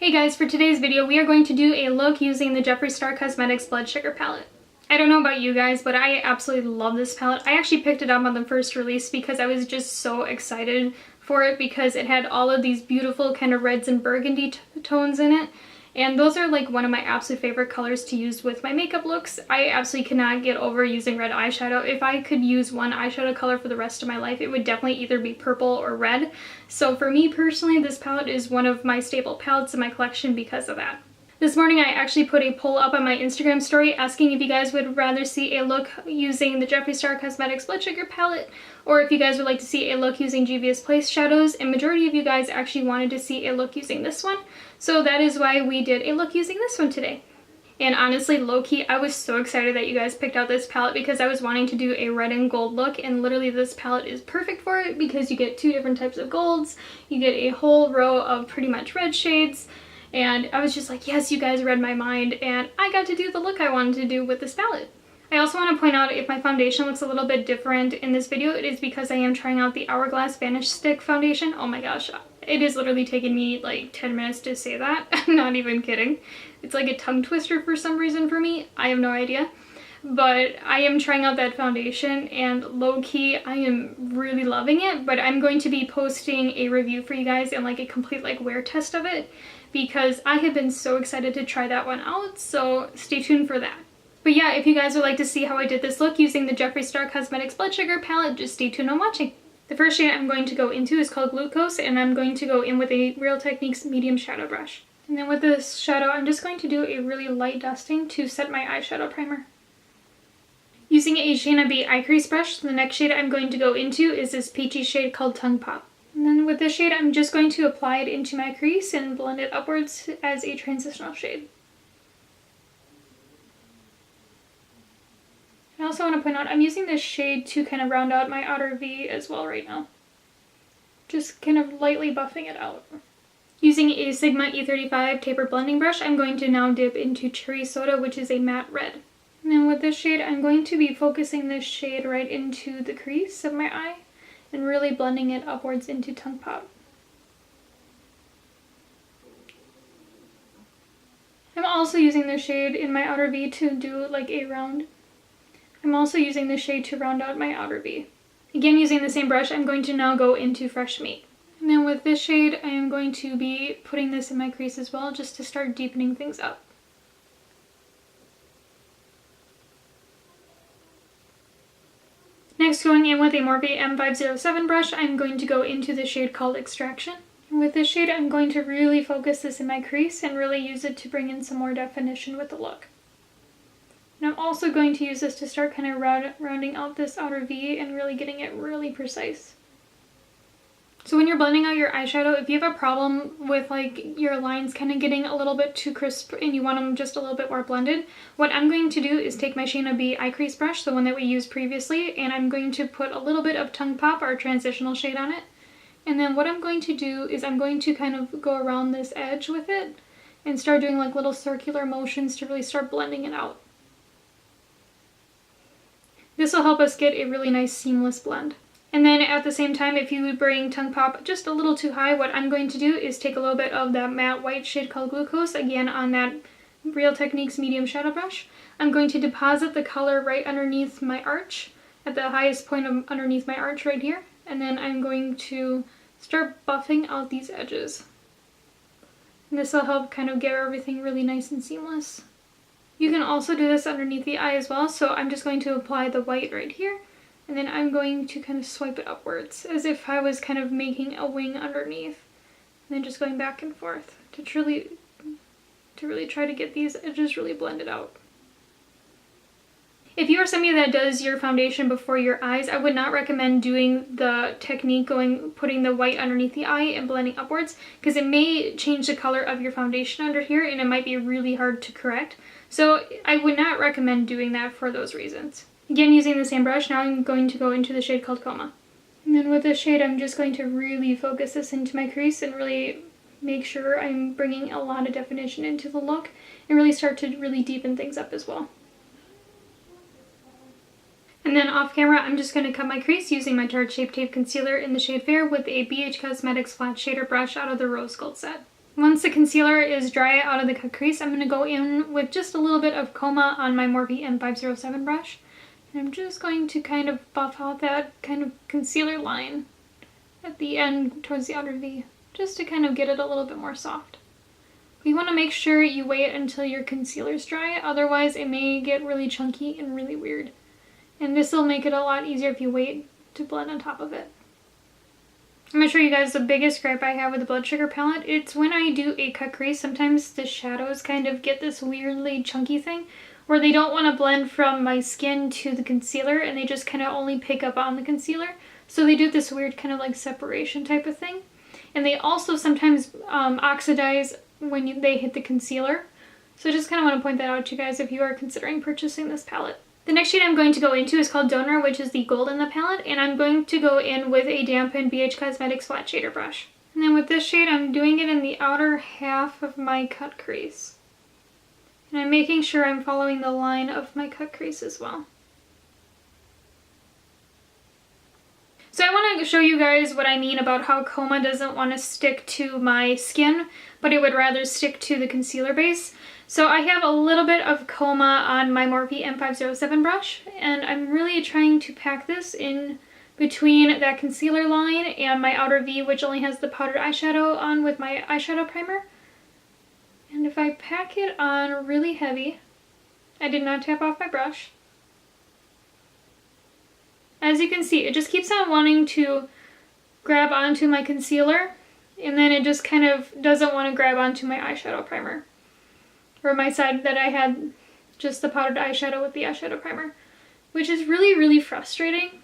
Hey guys, for today's video we are going to do a look using the Jeffree Star Cosmetics Blood Sugar palette. I don't know about you guys, but I absolutely love this palette. I actually picked it up on the first release because I was just so excited for it because it had all of these beautiful kind of reds and burgundy tones in it. And those are like one of my absolute favorite colors to use with my makeup looks. I absolutely cannot get over using red eyeshadow. If I could use one eyeshadow color for the rest of my life, it would definitely either be purple or red. So for me personally, this palette is one of my staple palettes in my collection because of that. This morning I actually put a poll up on my Instagram story asking if you guys would rather see a look using the Jeffree Star Cosmetics Blood Sugar palette or if you guys would like to see a look using Juvia's Place shadows, and majority of you guys actually wanted to see a look using this one. So that is why we did a look using this one today. And honestly, low-key, I was so excited that you guys picked out this palette because I was wanting to do a red and gold look, and literally this palette is perfect for it because you get two different types of golds, you get a whole row of pretty much red shades. And I was just like, yes, you guys read my mind, and I got to do the look I wanted to do with this palette. I also want to point out if my foundation looks a little bit different in this video, it is because I am trying out the Hourglass Vanish Stick foundation. Oh my gosh, it is literally taking me like 10 minutes to say that. I'm not even kidding. It's like a tongue twister for some reason for me. I have no idea. But I am trying out that foundation, and low-key I am really loving it, but I'm going to be posting a review for you guys and like a complete like wear test of it because I have been so excited to try that one out, so stay tuned for that. But yeah, if you guys would like to see how I did this look using the Jeffree Star Cosmetics Blood Sugar palette, just stay tuned on watching. The first shade I'm going to go into is called Glucose, and I'm going to go in with a Real Techniques medium shadow brush. And then with this shadow, I'm just going to do a really light dusting to set my eyeshadow primer. Using a Shayna B eye crease brush, the next shade I'm going to go into is this peachy shade called Tongue Pop. And then with this shade, I'm just going to apply it into my crease and blend it upwards as a transitional shade. I also want to point out, I'm using this shade to kind of round out my outer V as well right now. Just kind of lightly buffing it out. Using a Sigma E35 taper blending brush, I'm going to now dip into Cherry Soda, which is a matte red. And then with this shade, I'm going to be focusing this shade right into the crease of my eye and really blending it upwards into Tongue Pop. I'm also using this shade in my outer V to do like a round. I'm also using this shade to round out my outer V. Again, using the same brush, I'm going to now go into Fresh Meat. And then with this shade, I am going to be putting this in my crease as well, just to start deepening things up. Next, going in with a Morphe M507 brush, I'm going to go into the shade called Extraction. And with this shade, I'm going to really focus this in my crease and really use it to bring in some more definition with the look. And I'm also going to use this to start kind of rounding out this outer V and really getting it really precise. So when you're blending out your eyeshadow, if you have a problem with like your lines kind of getting a little bit too crisp and you want them just a little bit more blended, what I'm going to do is take my Shayna B eye crease brush, the one that we used previously, and I'm going to put a little bit of Tongue Pop, our transitional shade, on it. And then what I'm going to do is I'm going to kind of go around this edge with it and start doing like little circular motions to really start blending it out. This will help us get a really nice seamless blend. And then at the same time, if you bring Tongue Pop just a little too high, what I'm going to do is take a little bit of that matte white shade called Glucose, again on that Real Techniques medium shadow brush. I'm going to deposit the color right underneath my arch, at the highest point of underneath my arch right here. And then I'm going to start buffing out these edges. And this will help kind of get everything really nice and seamless. You can also do this underneath the eye as well, so I'm just going to apply the white right here. And then I'm going to kind of swipe it upwards as if I was kind of making a wing underneath. And then just going back and forth to really try to get these edges really blended out. If you are somebody that does your foundation before your eyes, I would not recommend doing the technique putting the white underneath the eye and blending upwards, because it may change the color of your foundation under here and it might be really hard to correct. So I would not recommend doing that for those reasons. Again, using the same brush, now I'm going to go into the shade called Coma. And then with this shade, I'm just going to really focus this into my crease and really make sure I'm bringing a lot of definition into the look and really start to really deepen things up as well. And then off camera, I'm just going to cut my crease using my Tarte Shape Tape Concealer in the shade Fair with a BH Cosmetics Flat Shader brush out of the Rose Gold set. Once the concealer is dry out of the cut crease, I'm going to go in with just a little bit of Coma on my Morphe M507 brush. And I'm just going to kind of buff out that kind of concealer line at the end towards the outer V, just to kind of get it a little bit more soft. You want to make sure you wait until your concealer's dry, otherwise it may get really chunky and really weird. And this will make it a lot easier if you wait to blend on top of it. I'm going to show you guys the biggest gripe I have with the Blood Sugar palette. It's when I do a cut crease, sometimes the shadows kind of get this weirdly chunky thing where they don't want to blend from my skin to the concealer and they just kind of only pick up on the concealer. So they do this weird kind of like separation type of thing. And they also sometimes oxidize when they hit the concealer. So I just kind of want to point that out to you guys if you are considering purchasing this palette. The next shade I'm going to go into is called Donor, which is the gold in the palette, and I'm going to go in with a dampened BH Cosmetics flat shader brush. And then with this shade, I'm doing it in the outer half of my cut crease. And I'm making sure I'm following the line of my cut crease as well. So I want to show you guys what I mean about how Coma doesn't want to stick to my skin, but it would rather stick to the concealer base. So I have a little bit of Coma on my Morphe M507 brush, and I'm really trying to pack this in between that concealer line and my outer V, which only has the powdered eyeshadow on with my eyeshadow primer. And if I pack it on really heavy, I did not tap off my brush. As you can see, it just keeps on wanting to grab onto my concealer, and then it just kind of doesn't want to grab onto my eyeshadow primer. Or my side that I had just the powdered eyeshadow with the eyeshadow primer. Which is really, really frustrating,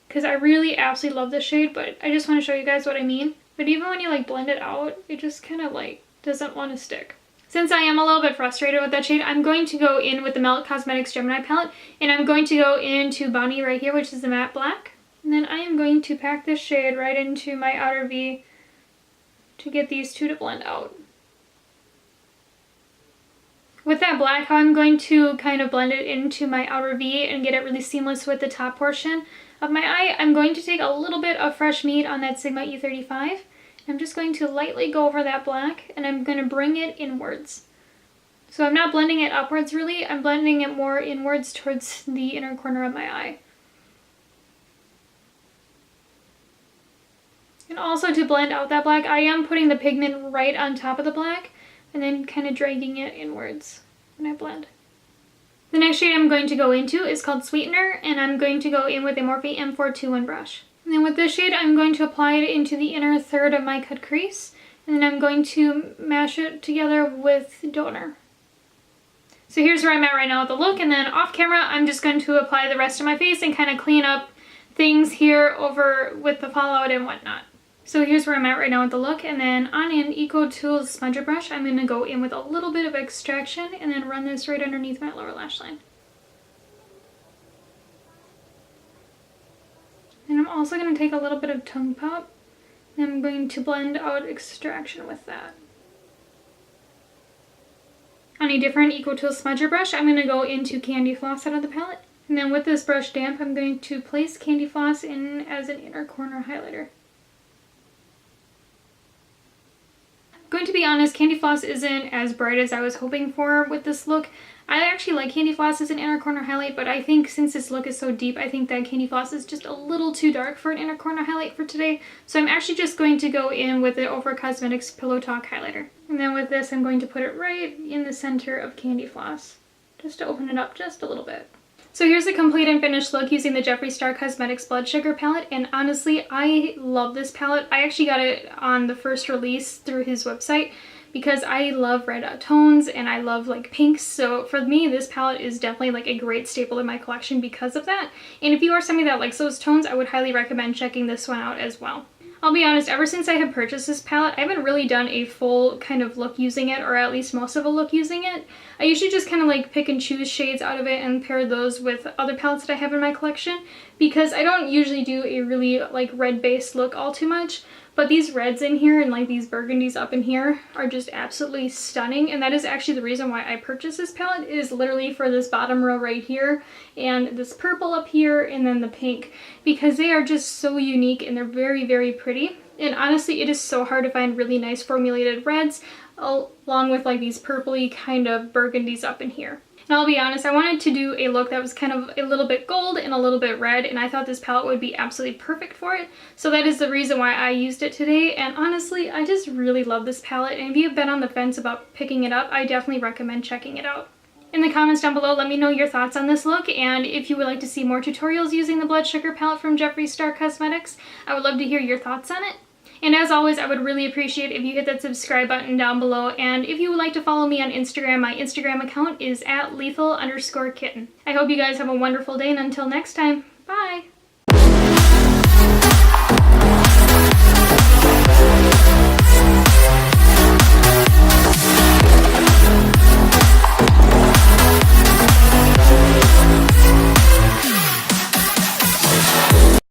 because I really absolutely love this shade, but I just want to show you guys what I mean. But even when you like blend it out, it just kind of like doesn't want to stick. Since I am a little bit frustrated with that shade, I'm going to go in with the Melt Cosmetics Gemini palette, and I'm going to go into Bonnie right here, which is the matte black. And then I am going to pack this shade right into my outer V to get these two to blend out. With that black, how I'm going to kind of blend it into my outer V and get it really seamless with the top portion of my eye, I'm going to take a little bit of Fresh Meat on that Sigma E35. I'm just going to lightly go over that black, and I'm going to bring it inwards. So I'm not blending it upwards really, I'm blending it more inwards towards the inner corner of my eye. And also to blend out that black, I am putting the pigment right on top of the black, and then kind of dragging it inwards when I blend. The next shade I'm going to go into is called Sweetener, and I'm going to go in with a Morphe M421 brush. And then with this shade, I'm going to apply it into the inner third of my cut crease, and then I'm going to mash it together with Donor. So here's where I'm at right now with the look, and then off camera, I'm just going to apply the rest of my face and kind of clean up things here over with the fallout and whatnot. So here's where I'm at right now with the look, and then on an EcoTools smudger brush, I'm going to go in with a little bit of extraction and then run this right underneath my lower lash line. And I'm also going to take a little bit of Tongue Pop, and I'm going to blend out extraction with that. On a different EcoTools smudger brush, I'm going to go into Candy Floss out of the palette. And then with this brush damp, I'm going to place Candy Floss in as an inner corner highlighter. Going to be honest, Candy Floss isn't as bright as I was hoping for with this look. I actually like Candy Floss as an inner corner highlight, but I think since this look is so deep, I think that Candy Floss is just a little too dark for an inner corner highlight for today. So I'm actually just going to go in with the Ofra Cosmetics Pillow Talk highlighter. And then with this, I'm going to put it right in the center of Candy Floss, just to open it up just a little bit. So here's the complete and finished look using the Jeffree Star Cosmetics Blood Sugar palette, and honestly, I love this palette. I actually got it on the first release through his website because I love red tones and I love like pinks, so for me this palette is definitely like a great staple in my collection because of that. And if you are somebody that likes those tones, I would highly recommend checking this one out as well. I'll be honest, ever since I have purchased this palette, I haven't really done a full kind of look using it, or at least most of a look using it. I usually just kind of like pick and choose shades out of it and pair those with other palettes that I have in my collection, because I don't usually do a really like red based look all too much. But these reds in here and like these burgundies up in here are just absolutely stunning, and that is actually the reason why I purchased this palette, is literally for this bottom row right here and this purple up here and then the pink, because they are just so unique and they're very, very pretty. And honestly, it is so hard to find really nice formulated reds along with like these purpley kind of burgundies up in here. And I'll be honest, I wanted to do a look that was kind of a little bit gold and a little bit red, and I thought this palette would be absolutely perfect for it. So that is the reason why I used it today, and honestly, I just really love this palette, and if you've been on the fence about picking it up, I definitely recommend checking it out. In the comments down below, let me know your thoughts on this look, and if you would like to see more tutorials using the Blood Sugar palette from Jeffree Star Cosmetics, I would love to hear your thoughts on it. And as always, I would really appreciate if you hit that subscribe button down below, and if you would like to follow me on Instagram, my Instagram account is @lethal_kitten. I hope you guys have a wonderful day, and until next time, bye!